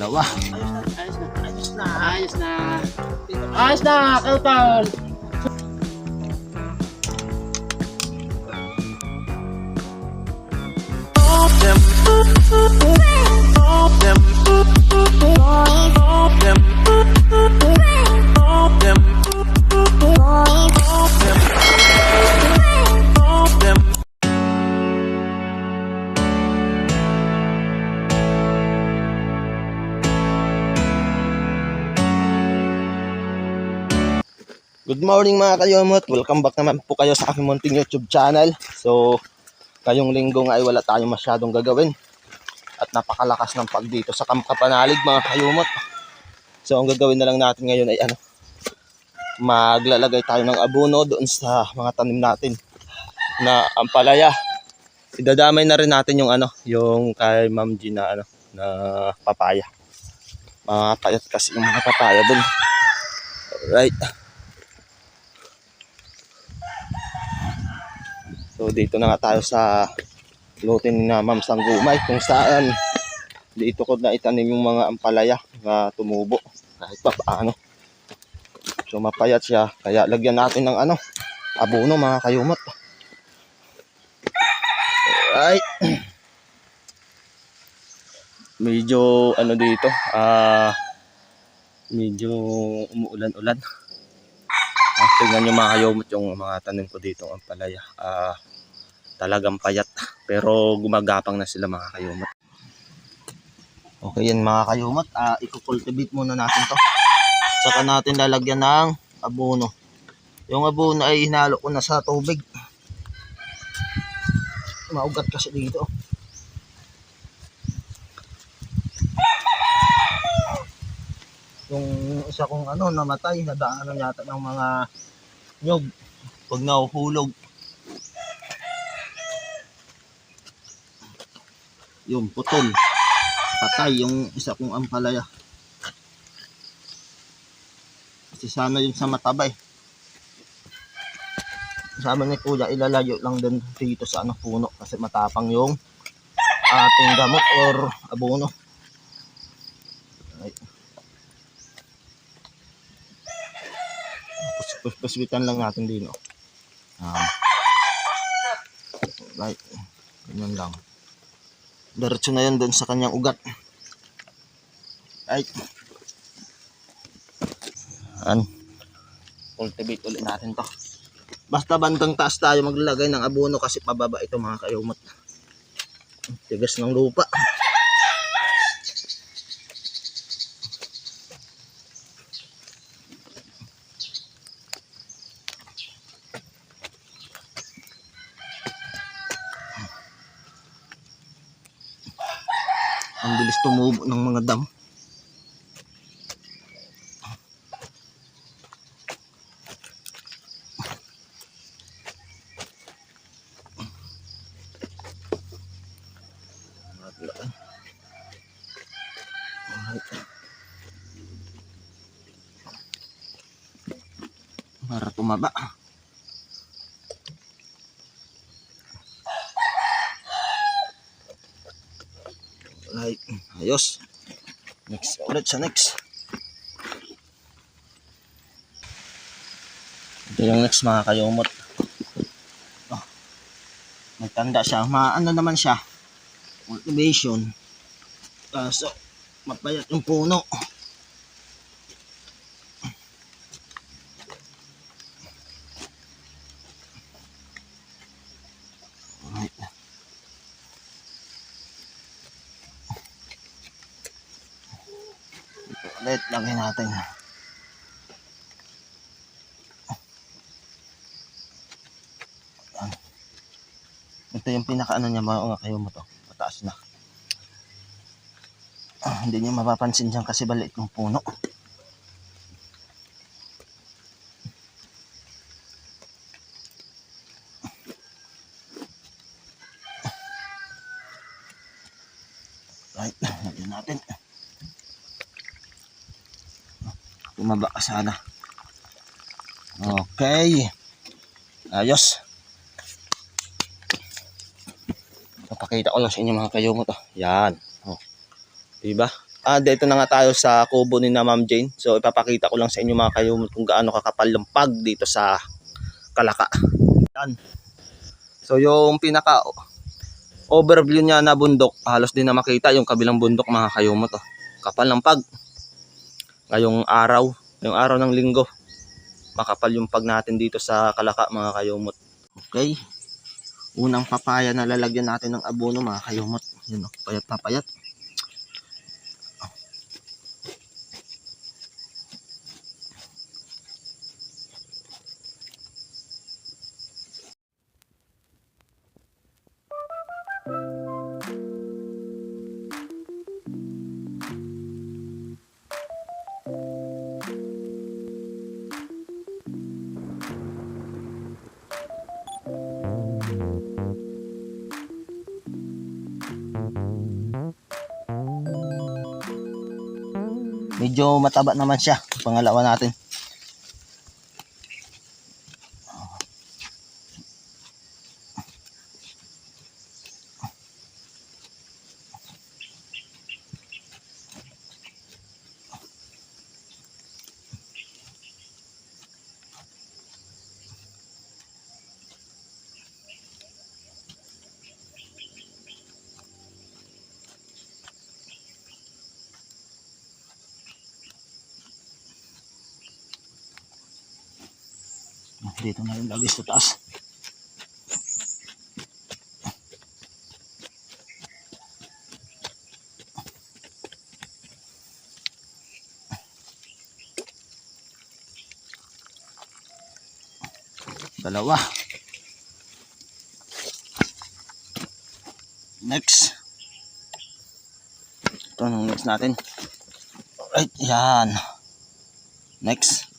dalawa. Ayos na, Kautal. Good morning mga kayomot, welcome back naman po kayo sa aking munting YouTube channel. So, ngayong linggo nga ay wala tayong masyadong gagawin at napakalakas ng pag dito sa Camp Kapanalig mga kayomot. So, ang gagawin na lang natin ngayon ay maglalagay tayo ng abono doon sa mga tanim natin na ampalaya. Idadamay na rin natin yung yung kay Ma'am G na na papaya. Payat kasi yung mga papaya doon. Alright. So dito na nga tayo sa lote ni Ma'am Sanggumay kung saan dito ko na itanim yung mga ampalaya na tumubo kahit pa paano. So mapayat siya kaya lagyan natin ng abono mga kayumot. Alright. Medyo dito medyo umuulan-ulan. Tingnan nyo mga kayumot yung mga tanim ko dito ang ampalaya. Talagang payat pero gumagapang na sila mga kayumot. Okay yan mga kayumot, i-cultivate muna natin to. Saka natin lalagyan ng abono. Yung abono ay hinalo ko na sa tubig. Maugat kasi dito. Yung isa kong namatay, nadaanan yata ng mga nyog pag nahuhulog. Yung putol, patay yung isa kong ampalaya. Kasi sana yun sa matabay. Sabi ni Kuya, ilalayo lang din dito sa puno kasi matapang yung ating gamot or abono. Paswitan lang natin din. Right. Ganyan lang. Diretso na yan doon sa kanyang ugat. Right. Cultivate ulit natin to. Basta bandang taas tayo maglalagay ng abono kasi pababa ito mga kayumot. Tigas ng lupa. Ang bilis tumubo ng mga damo. Para tumaba. Right. Ayos. Next ulit sa next. Ito yung next mga kayumot. Magtanda siya. Naman siya. Cultivation. So, mapayat yung puno. Ulit, lagay natin. Ito yung pinaka niya mga kayumot to. Mataas na. Hindi niyo mapapansin dyan kasi balik ng puno. Right, lagyan natin. Tumaba ka sana. Okay. Ayos. Papakita ko lang sa inyo mga kayumot. Yan. Diba? Dito na nga tayo sa kubo ni na Ma'am Jane. So ipapakita ko lang sa inyo mga kayumot kung gaano kakapal yung pag dito sa Kalaka. Yan. So yung pinaka overview niya na bundok, halos din na makita yung kabilang bundok mga kayumot. Oh. Kapal ng pag. Ngayong araw ng linggo, makapal yung pag natin dito sa Kalaka mga kayumot. Okay. Unang papaya na lalagyan natin ng abono mga kayumot. Yun, oh, payat na payat. Medyo mataba naman siya. Pangalawa natin. Dito na yung lagis sa taas. Dalawa. Next. Ito ang next natin. Alright, yan. Next.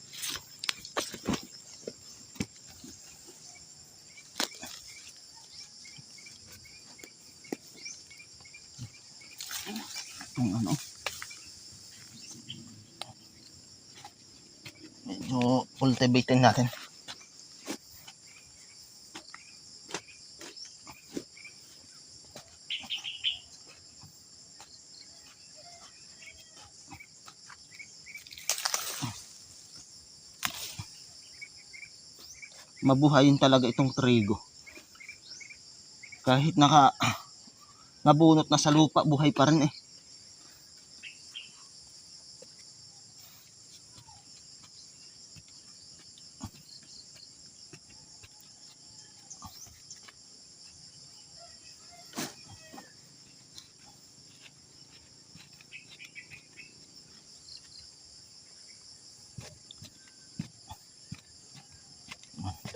Yung ano. Medyo cultivating natin. Mabuhayin talaga itong trigo. Kahit nabunot na sa lupa, buhay pa rin eh.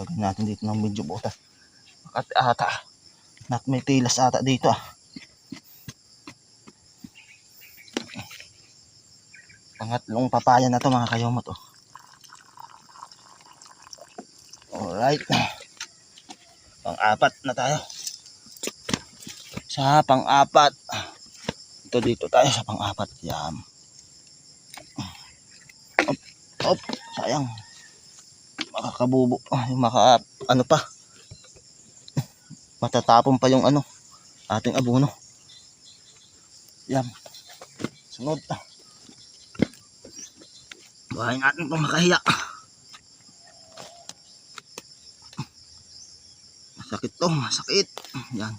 Lagyan natin dito ng medyo butas. Makati ata. At may tilas ata dito ah. Pangatlong papaya na to mga kayomot oh. Alright. Pang-apat na tayo. Sa pang-apat. Ito dito tayo sa pang-apat. Yan. Op, sayang. Makakabubo. Ano pa. Matatapon pa yung ating abono. Yan. Sunod. Buhayin natin itong makahiya. Masakit to, masakit. Yan.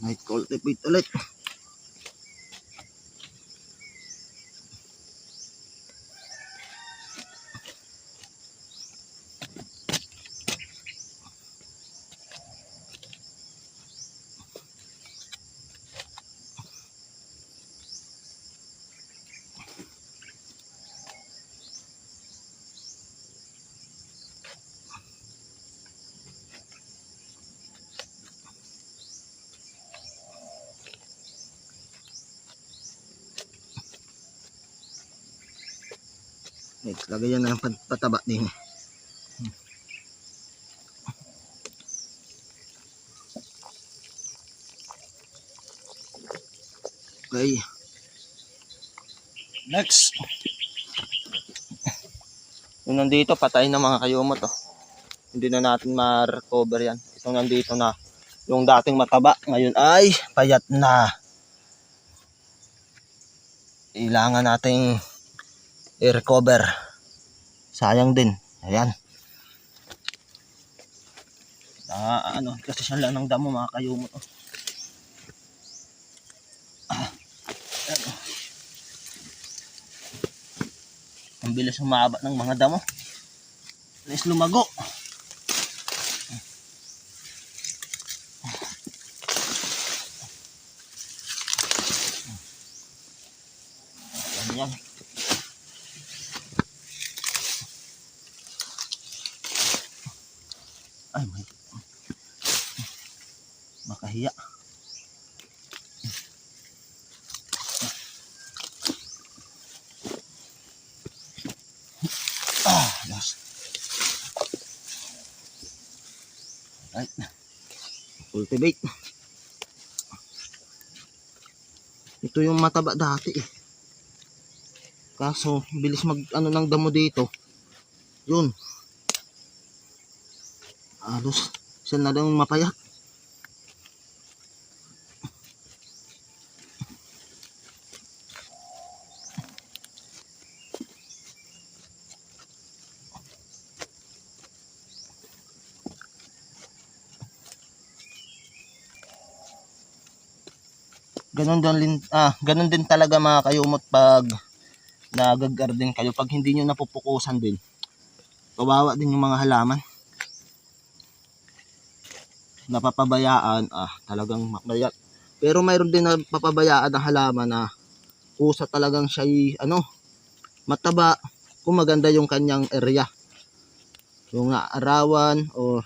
Night cultivate ulit. Next, lagyan na ng pataba din. Okay. Next. Yung nandito, patay na mga kayumot. Oh. Hindi na natin ma-recover yan. Itong nandito na. Yung dating mataba, ngayon ay payat na. Kailangan nating i-recover. Sayang din. Ayan. Kasi siya lang ng damo mga kayumot. Oh. Ang bilis humaba ng mga damo. Bilis lumago. Yan. Ay, may makahiya. Yes. Right. Cultivate. Ito yung mataba dati eh. Kaso bilis mag ng damo dito. Yun. Halos siya na lang mapayat. Ganun din talaga mga kayumot pag nag-garden kayo. Pag hindi nyo napupukusan din, kawawa din yung mga halaman. Napapabayaan, talagang makbayat. Pero mayroon din napapabayaan ang halaman na kusa talagang siya mataba kung maganda yung kanyang area. Yung arawan o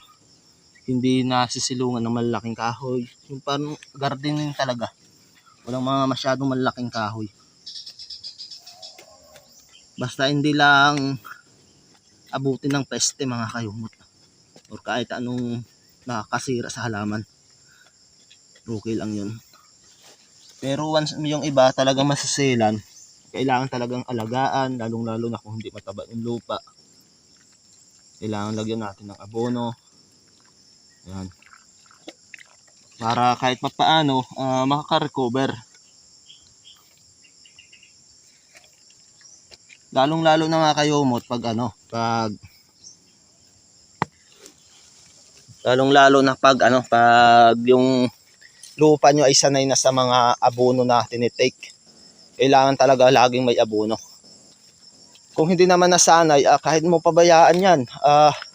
hindi nasisilungan ng malaking kahoy. Yung parang gardening talaga. Walang mga masyadong malaking kahoy. Basta hindi lang abutin ng peste mga kayumot. O kahit anong nakakasira sa halaman. Okay lang yun. Pero once yung iba talagang masasilan, kailangan talagang alagaan, lalong-lalo na kung hindi mataba yung lupa. Kailangan lagyan natin ng abono. Yan. Para kahit papaano, makaka-recover. Lalong-lalo na mga kayumot pag pag yung lupa nyo ay sanay na sa mga abono na tinitake. Kailangan talaga laging may abono. Kung hindi naman nasanay, kahit mo pabayaan yan,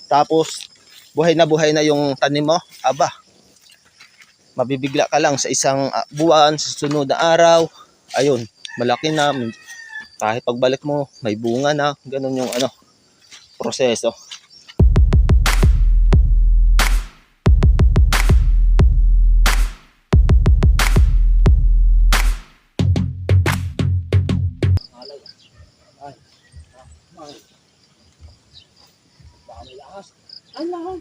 tapos buhay na yung tanim mo, mabibigla ka lang sa isang buwan, sa sunod na araw, ayun, malaki na, kahit pagbalik mo, may bunga na, ganun yung proseso. Alam.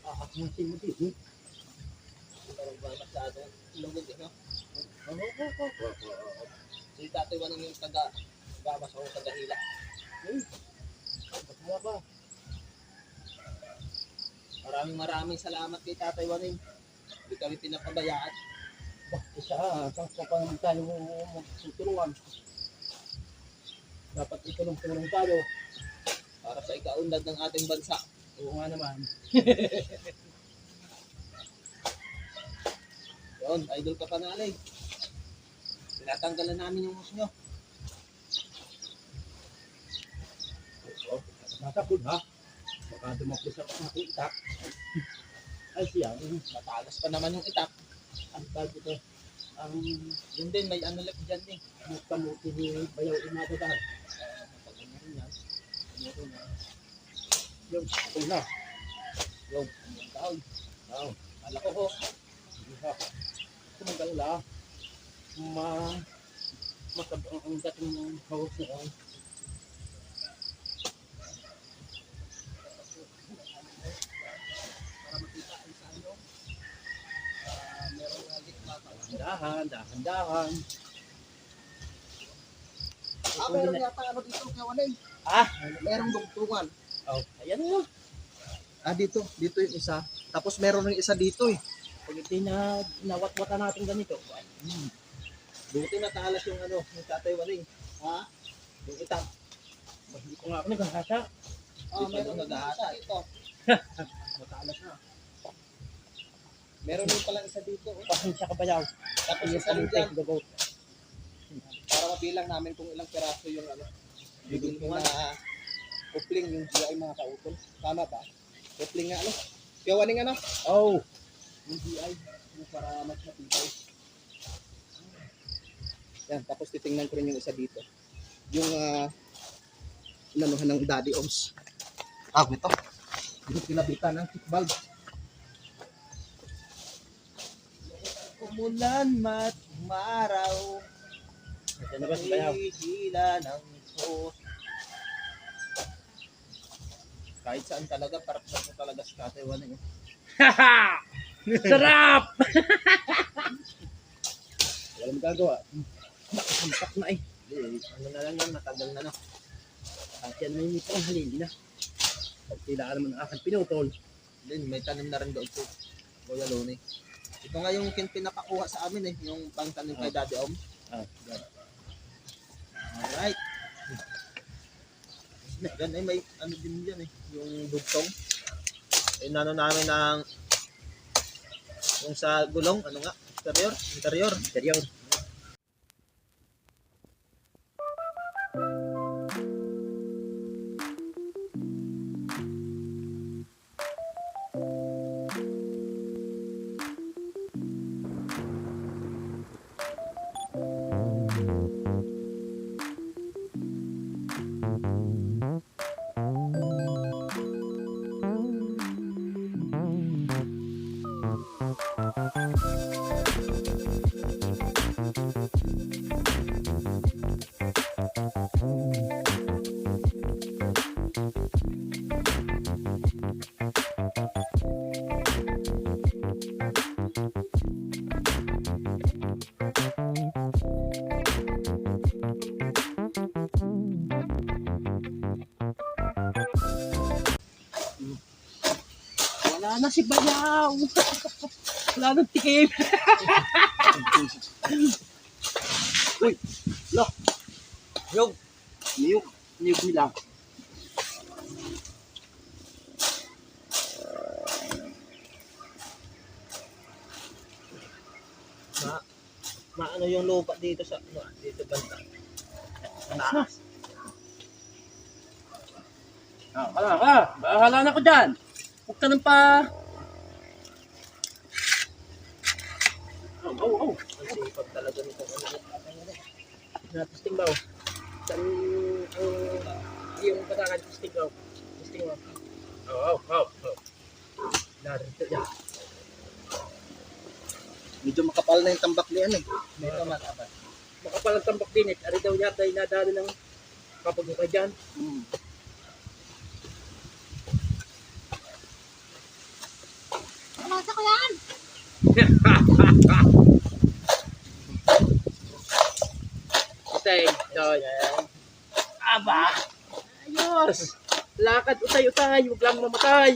Aakmutin mo din. Parang ba masyadong lugod, Si Tatay Waning yung taga-gamas o taga-hila. Wala ba? Maraming salamat kay Tatay Waning. Hindi kami pinapabayaan. Saan pa naman tayo magtutulungan? Dapat itulong-tulong tayo. Para sa ikaunlad ng ating bansa. Oo nga naman. Yun, idol ka pa nalig. Tinatanggalan namin yung hus nyo. Masapod ha? Baka dumakot sa aking itak. Ay siya, Matalas pa naman yung itak. ang tawag ito. Ang Yun din, may lap dyan eh. kamuti ni Bayaw Imadadaan. Yung ito na. Yung kahoy. Kala ko ho. Tumagal la. Matabang ang dating hawak niya. Para makita ay sa meron nga gitna. Dahan. meron yata ano dito, kawanay. Ah, Merong dugtungan. oh, ayan mo. Dito yung isa. Tapos meron ring isa dito eh. Pag ito na nawat-wata natin ganito. Buti na talas yung ano, yung tatay waling. Ha? Yung itak. Hindi ko nga ako nagkakasya. Meron nag-aasa dito. Matalas na. Meron din pala isa dito. Pasensya ka ba yaw? Tapos isa rin dyan. Para mabilang namin kung ilang peraso yung ano. Yung na kupling yung GI mga kautol. Tama ba? Kupling nga ano. Kaya waning ano. Oh, Yung GI. Yung para mas matibay. Yan. Tapos titingnan ko rin yung isa dito. Yung inanuhan ng daddy ohms. Ito. Yung kinabitan ng kick valve. Umulan maraw. ito na ba si Bayaw? Hila ng sos. Kahit saan talaga, parang sa talaga sa Taiwan eh. Haha! Sarap! Wala magagawa. Nakasampak na eh. Ano na lang yan, matagal na no. At yan may pang halili na. Pag sila naman ang aking pinutol. Then may tanim na rin doon po. Kuya Loni. Ito nga yung pinapakuha sa amin eh, yung pangtanim kay Daddy Om. Yan. Alright. Yan eh, may ano din dyan eh, yung dugtong. Inano namin ng yung sa gulong, ano nga, interior. Seryo. Wala na si Bayaw. Wala nang tikim. Uy, look. Yung, Niyog nila. maano yung lupa dito sa, dito banda. Taas. Hala ka. Bahala na ko dyan. Huwag ka nang pa. Oh. Ang sipag talaga nito. Testing ba? Saan yung batakan testing ba? Testing ba? Oh. Narito dyan. Medyo makapal na yung tambak niyan eh. Dito mataba. Makapalang tambak din eh. Ari daw yata yung nadali ng kapag-ukay dyan. Nasa ko yan! Utay. Aba! Ayos! Lakad utay-utay. Huwag lang mamatay.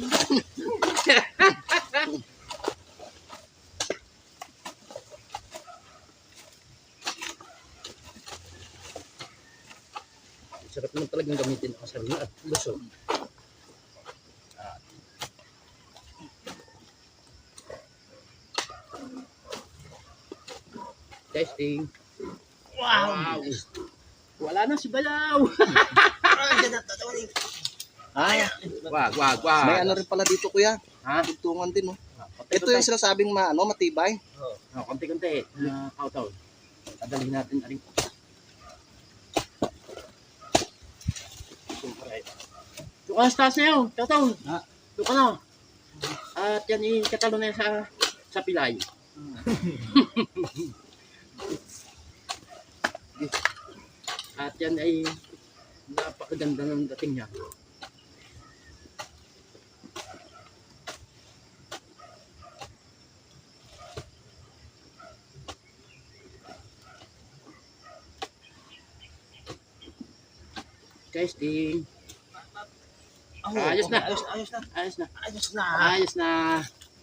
Sarap naman talagang gamitin ang sarili at gusto. Testing. Wow! Wala na si Bayaw! Ay, Wag. may ano rin pala dito kuya. Ha? Tugtungan din oh. Ito yung sinasabing matibay. Konti-konti. Kautaw. Dadalhin natin rin. Ito ka taas na yun. Kautaw. Ha? Ito ka na. At yan yung katalo na yan sa pilay. At yan ay napakaganda ng dating niya. Testing. Oh, Ayos na. Ayos na. Ayos na. Ayos na. Ayos na.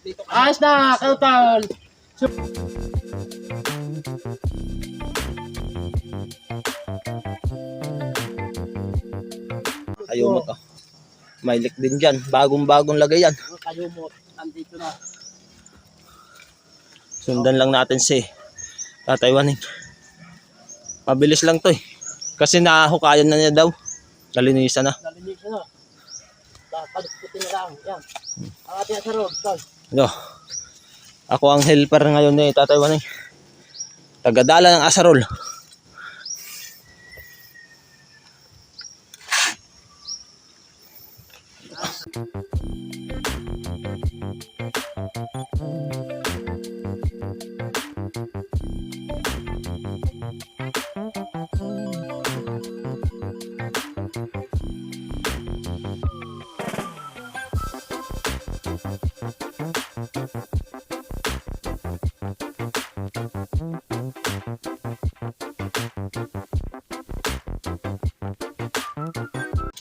Dito ka. Ayos na, Kautal. Kayumot oh. May leak din dyan. Bagong-bagong lagay yan. Kayumot. Andito na. Sundan lang natin si Tataywaning. Mabilis lang to eh. Kasi nahukayan na niya daw. Nalinisan na. Nalinis na. Paluputin na lang. Yan. Ang ating asarod, Tol. Yo. Ako ang helper ngayon ni Tataywaning. Tagadala ng asarol.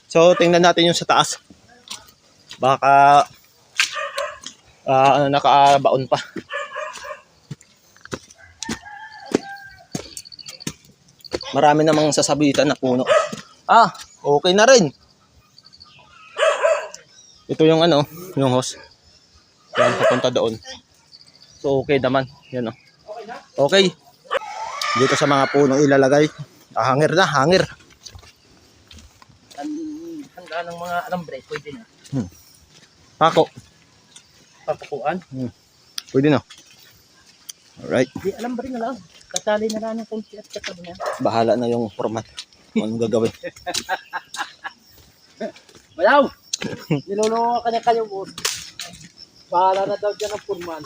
So, tingnan natin yung sa taas. Baka nakabaon pa. Marami namang sasabitan na puno. Ah, okay na rin. Ito yung ano, yung hose. Yan, papunta doon. So, okay naman. Yan o. Okay. Dito sa mga puno ilalagay. Hangir na, hangir. Hanggang ng mga alambre, pwede na. Pako. Papakuan. Pwede na. Alright. Di alambre na lang. Katali na lang ng kunti at katabi na. Bahala na yung format. Kung anong gagawin. Bayaw! Niloloko ka na kayo, boss. Bahala na daw dyan ang purman.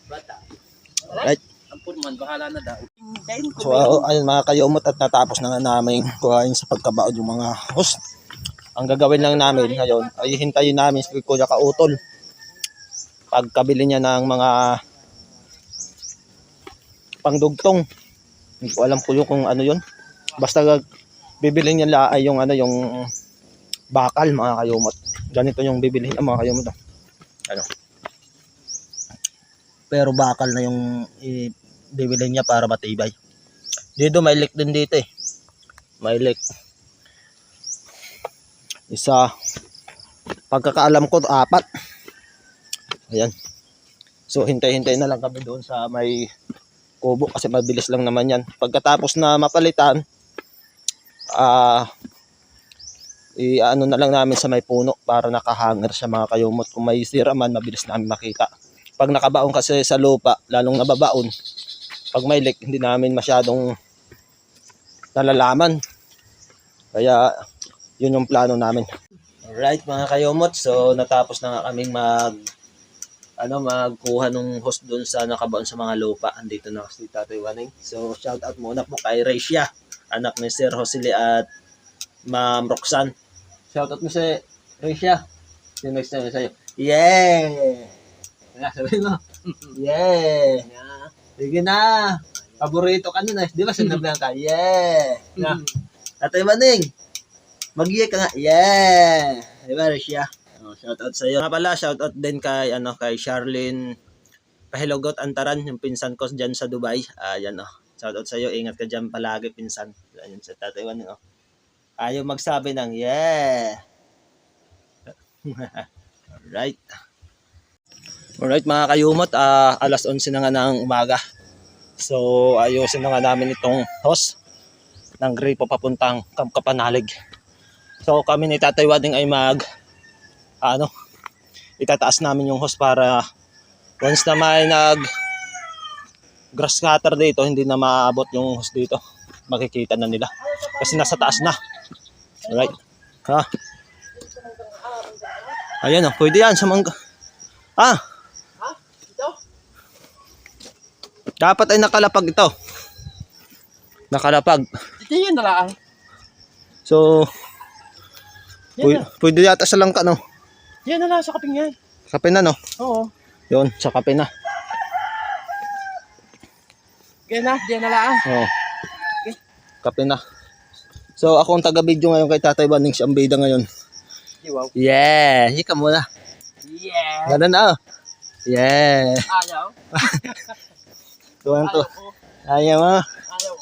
Bata. Right. Ang purman, bahala na daw. So, ayun mga kayumot at natapos na nga namin kuhain sa pagkabaon yung mga host. Ang gagawin lang namin ngayon ay hintayin namin si Kuya Kautol. Pagkabili niya ng mga pangdugtong. Hindi ko alam po yung kung ano yun. Basta bibili niya ay yung ano yung bakal mga kayumot. Ganito yung bibili niya mga kayumot. Ano? Pero bakal na yung bibili niya para matibay. Dito may leak din dito eh. May leak. Isa. Pagkakaalam ko 4. Ayan. So hintay-hintay na lang kami doon sa may kubo kasi mabilis lang naman yan. Pagkatapos na mapalitan, ano na lang namin sa may puno para nakahanger siya mga kayumot. Kung may sira man, mabilis namin makita. Pag nakabaon kasi sa lupa, lalong nababaon. Pag may leak, hindi namin masyadong nalalaman. Kaya, yun yung plano namin. Alright mga kayumot, so natapos na nga kaming magkuha nung host dun sa nakabaon sa mga lupa. Andito na si Tataywaning. So, shout out muna po kay Rachia, anak ni Sir Josele at Ma'am Roxanne. Shout out mo si Rachia. Yung next time sa'yo. Yeah! Sabihin mo. Yeah! Sige na. Paborito ka nun eh. Di ba sinabihan ka? Yeah! Tataywaning, mag-iyak ka nga. Yeah! Di ba Rachia? Shout out sa iyo. Nga pala, shout out din kay Charlene Pahilogot Antaran, yung pinsan ko diyan sa Dubai. Ayan Shout out sa iyo. Ingat ka diyan palagi, pinsan. Ayun sa Tataywaning Ayaw magsabi ng yeah. Alright. Alright mga kayumot, alas 11 na nga ng umaga. So ayusin na nga namin itong hose ng gripo papuntang Kapanalig. So kami ni Tataywaning ay itataas namin yung hose para once na may grass cutter dito, hindi na maabot yung hose dito. Makikita na nila kasi nasa taas na. Alright. Ayan pwede yan sa mga dapat ay nakalapag ito. Nakalapag. Ito yun na lang. So pwede yata sa langka no. Yan na lang sa kaping yan. Kape na no. Oo. Yun, sa kape na. Yan na lang. Oh. Kape na. So, ako ang taga-video ngayon kay Tatay Banding, siyang bida ngayon. Wow. Yeah! Hika muna. Yeah. Ganun na, oh. Yeah! Ayaw. Tuwan to. Ayaw. Ayaw mo. Ayaw.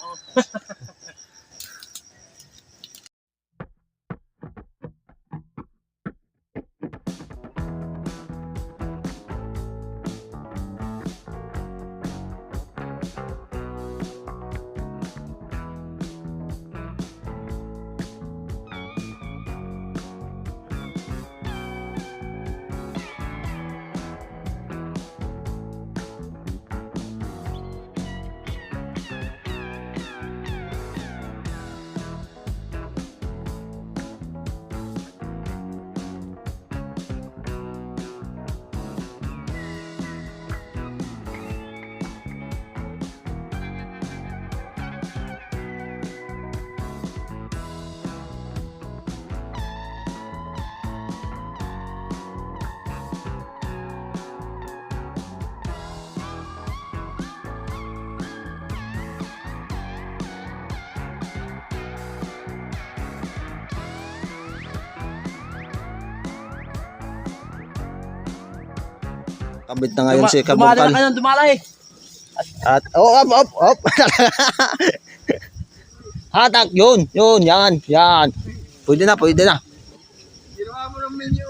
Kabit na ngayon si Dumala Kabungkal. ka ng dumalay. At, op. Hatak, yun, yan. Pwede na. Ginawa mo ng menu.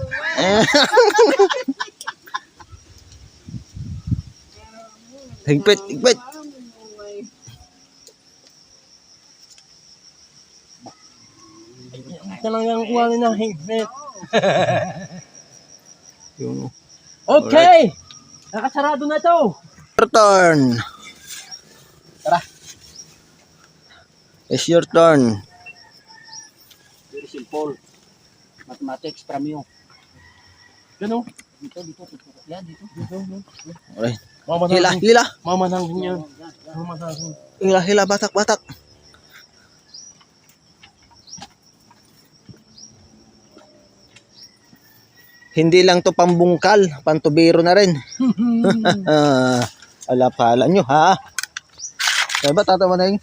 Higpit. Ito lang yung kuha na higpit. Yung Okay. Nakasarado na to. turn. Tara. It's your turn. Very simple. Mathematics from you. Ano? Dito. Yan, dito. Alright. Mamanang. Hila. Mamanang yan. Mamanang. Hila, batak. Hindi lang to pambungkal, pantubiro na rin. Alapala nyo, ha? Kaya ba, tatawa na yun?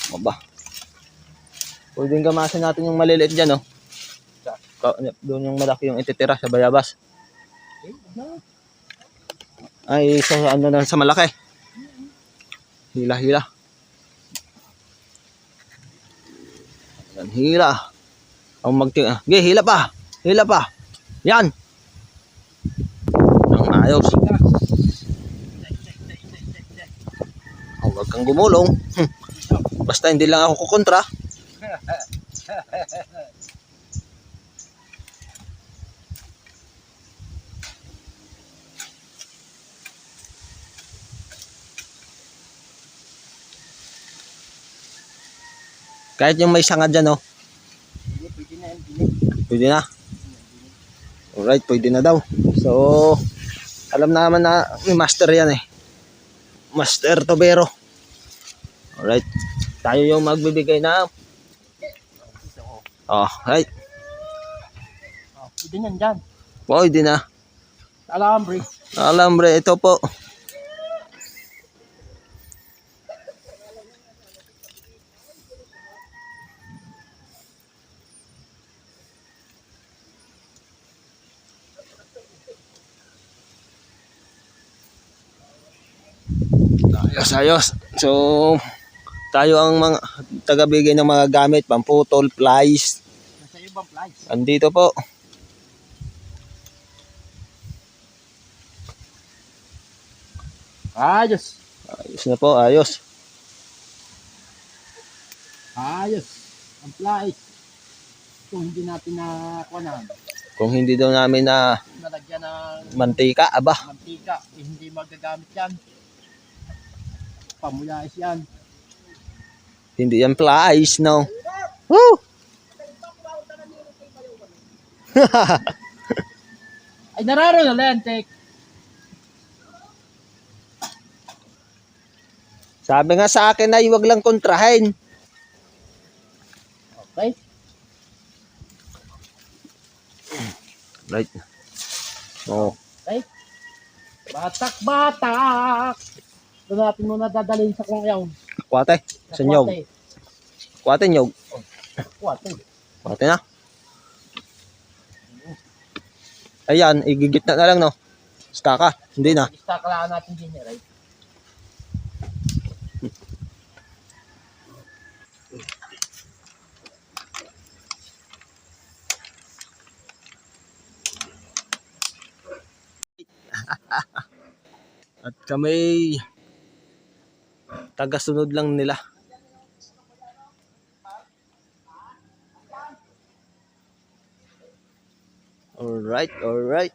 Aba. Pwedeng gamasin natin yung maliliit dyan, oh. Doon yung malaki yung ititira sa bayabas. Ay, sa ano na, sa malaki. Hila. Yan, hila. Ang okay, hila pa. Yan. Ang ayos. Huwag kang gumulong. Basta hindi lang ako kukontra. Kahit yung may sanga dyan, oh. Pwede na. Alright, pwede na daw. So, alam naman na may master yan eh. Master Tobero. Alright. Tayo yung magbibigay na. Oh, right. Pwede nyan dyan. Pwede na. Alambre, ito po. Ayos. So, tayo ang mga taga-bigay ng mga gamit, pamputol, plies. Nasa ibang plies. Andito po. Ayos. Ayos na po, ayos. Ang plies. Kung hindi natin nakuha Kung hindi daw namin na nalagyan ng mantika, aba. mantika, hindi magagamit yan. Pamuyais yan. Hindi yan plies, no. Woo! Ay, nararo na lentek. Sabi nga sa akin ay wag lang kontrahin. Okay? Right. Oh. Okay? Batak! Ito natin muna dadalhin sa kung ayaw. Kwate, sa nyog. Kuwatin nyog. Kuwatin. Kuwatin na. Ayan, igigit na lang, no? Staka. Hindi na. Istakalaan natin din yan, right? At kami taga-sunod lang nila. Alright, alright.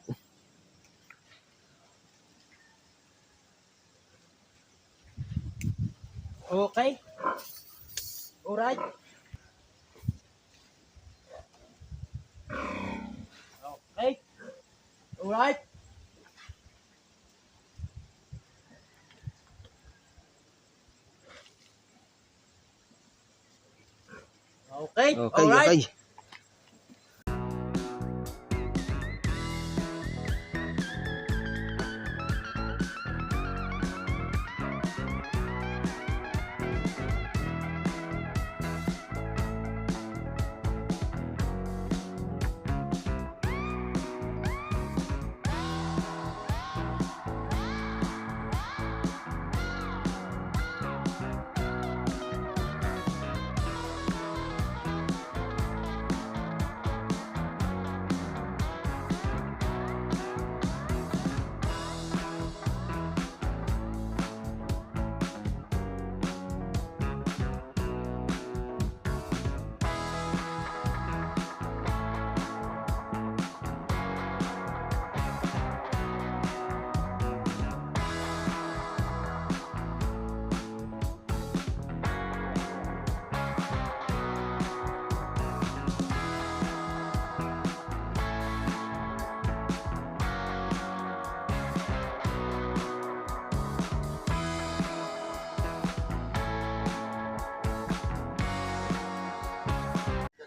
Okay. Alright. Okay. Alright. Okay. Okay, Alright. okay.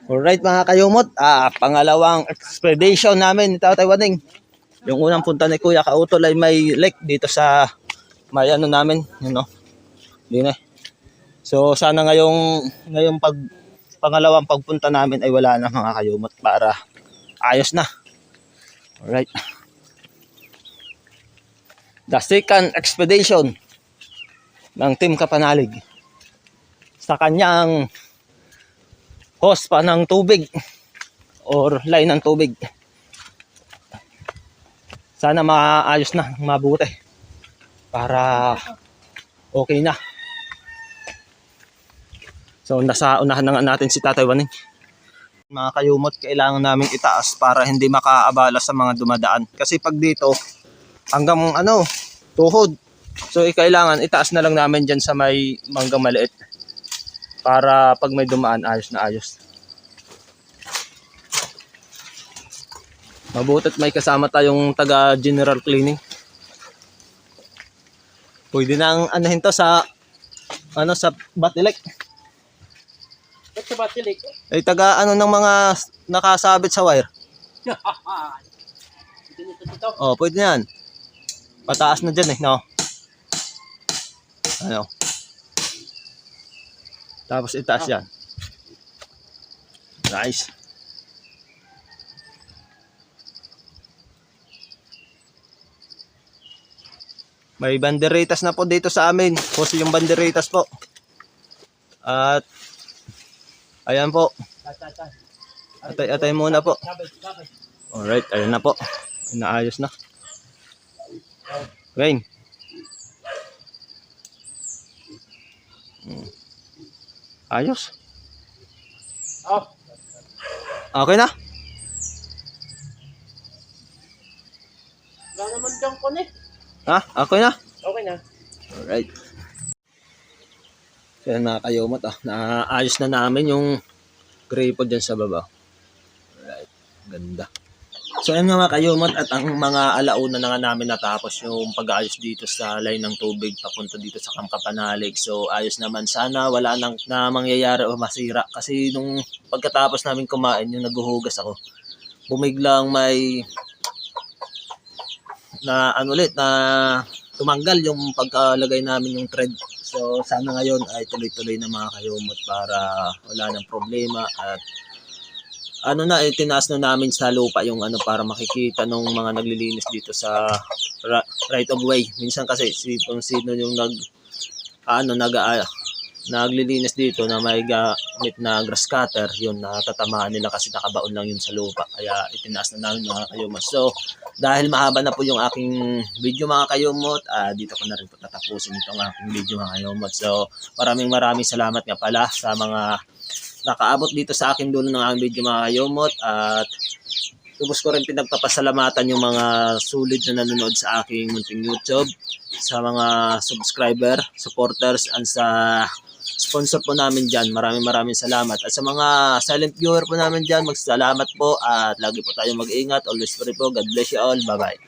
Alright mga kayumot, pangalawang expedition namin ni Tatay Waning. Yung unang punta ni Kuya Kautol ay may lake dito sa may ano namin, yun know. Din eh. So sana ngayong pangalawang pagpunta namin ay wala na mga kayumot para ayos na. Alright. The second expedition ng Team Kapanalig sa kanyang hose pa ng tubig or line ng tubig. Sana maayos na, mabuti para okay na. So nasa unahan na nga natin si Tatay Waning. Mga kayumot, kailangan namin itaas para hindi makaabala sa mga dumadaan. Kasi pag dito hanggang tuhod. So kailangan itaas na lang namin dyan sa may manggang maliit. Para pag may dumaan, ayos na ayos. Mabutit may kasama tayong taga general cleaning. Pwede nang anahin to sa sa Batilik. Ba't sa Batilik? Ay taga ng mga nakasabit sa wire. Dito. Oh, pwede yan. Pataas na dyan no. Tapos itaas yan. Nice. May banderitas na po dito sa amin. Kasi yung banderitas po. At ayan po. Atay muna po. Alright, ayun na po. Inaayos na. Rain. Ayos. Oh. Okay na? Wala naman dyan ko eh. Ha? Okay na? Okay na. Alright. So yan mga kayumot naayos na namin yung gripo dyan sa baba. Alright. Ganda. So yan mga kayumot at ang mga alauna na nga namin natapos yung pag-ayos dito sa line ng tubig papunta dito sa Camp Kapanalig. So ayos naman, sana wala nang na mangyayari o masira kasi nung pagkatapos namin kumain yung naghuhugas ako, bumiglang may na tumanggal yung pagkalagay namin yung thread So sana ngayon ay tuloy-tuloy na mga kayumot para wala nang problema at tinaas na namin sa lupa yung para makikita nung mga naglilinis dito sa right of way. Minsan kasi kung sino yung naglilinis dito na may gamit na grass cutter, yun natatamaan nila kasi nakabaon lang yun sa lupa. Kaya itinaas na namin mga kayumot. So dahil mahaba na po yung aking video mga kayumot, dito ko na rin po tatapusin itong aking video mga kayumot. So maraming salamat nga pala sa mga nakaabot dito sa akin dulo ng aking video mga kayumot, at lubos ko rin pinagpapasalamatan yung mga sulit na nanonood sa aking munting YouTube, sa mga subscriber, supporters, and sa sponsor po namin dyan. Maraming salamat. At sa mga silent viewer po namin dyan, magsalamat po at lagi po tayong mag-ingat. Always pray po. God bless you all. Bye-bye.